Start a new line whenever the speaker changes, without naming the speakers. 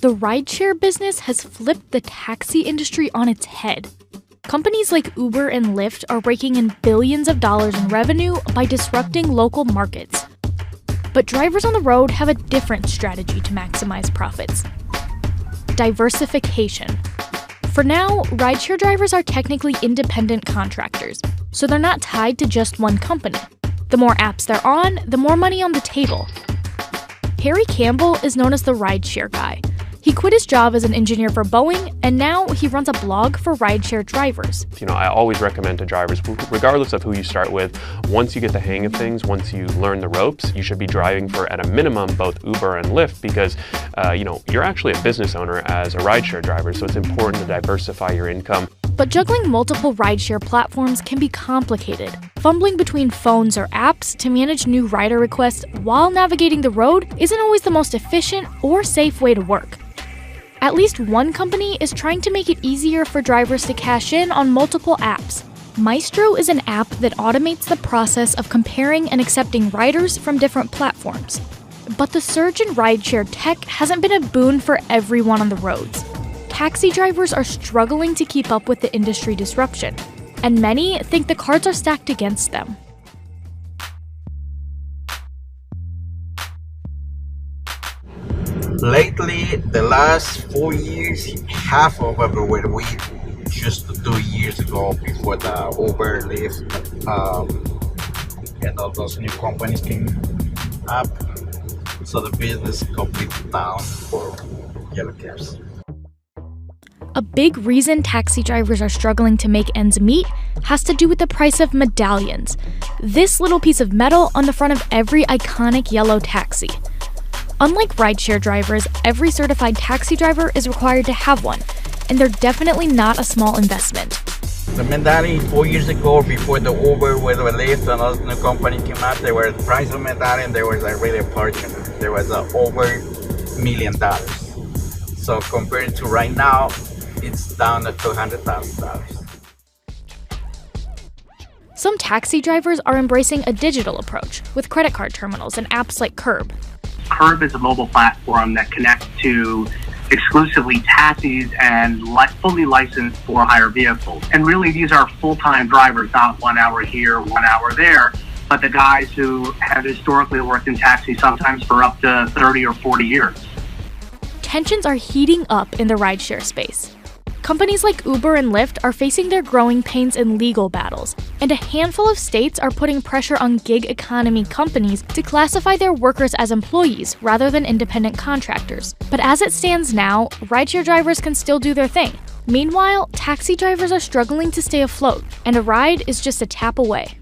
the rideshare business has flipped the taxi industry on its head. Companies like Uber and Lyft are raking in billions of dollars in revenue by disrupting local markets. But drivers on the road have a different strategy to maximize profits: diversification. For now, rideshare drivers are technically independent contractors, so they're not tied to just one company. The more apps they're on, the more money on the table. Harry Campbell is known as the rideshare guy. He quit his job as an engineer for Boeing, and now he runs a blog for rideshare drivers.
I always recommend to drivers, regardless of who you start with, once you get the hang of things, once you learn the ropes, you should be driving for, at a minimum, both Uber and Lyft because, you're actually a business owner as a rideshare driver, so it's important to diversify your income.
But juggling multiple rideshare platforms can be complicated. Fumbling between phones or apps to manage new rider requests while navigating the road isn't always the most efficient or safe way to work. At least one company is trying to make it easier for drivers to cash in on multiple apps. Maestro is an app that automates the process of comparing and accepting riders from different platforms. But the surge in rideshare tech hasn't been a boon for everyone on the roads. Taxi drivers are struggling to keep up with the industry disruption, and many think the cards are stacked against them.
Lately, the last 4 years, half of what we used to do years ago before the Uber, Lyft, and all those new companies came up, so the business completely down for yellow cabs.
A big reason taxi drivers are struggling to make ends meet has to do with the price of medallions. This little piece of metal on the front of every iconic yellow taxi. Unlike rideshare drivers, every certified taxi driver is required to have one, and they're definitely not a small investment.
The medallion 4 years ago, before the Uber with the Lyft and all the new company came out, they were the price of medallion, there was a really fortune. There was over $1 million. So compared to right now, it's down to $200,000.
Some taxi drivers are embracing a digital approach with credit card terminals and apps like Curb.
Curb is a mobile platform that connects to exclusively taxis and fully licensed for hire vehicles. And really, these are full-time drivers, not 1 hour here, 1 hour there, but the guys who have historically worked in taxis sometimes for up to 30 or 40 years.
Tensions are heating up in the rideshare space. Companies like Uber and Lyft are facing their growing pains in legal battles, and a handful of states are putting pressure on gig economy companies to classify their workers as employees rather than independent contractors. But as it stands now, rideshare drivers can still do their thing. Meanwhile, taxi drivers are struggling to stay afloat, and a ride is just a tap away.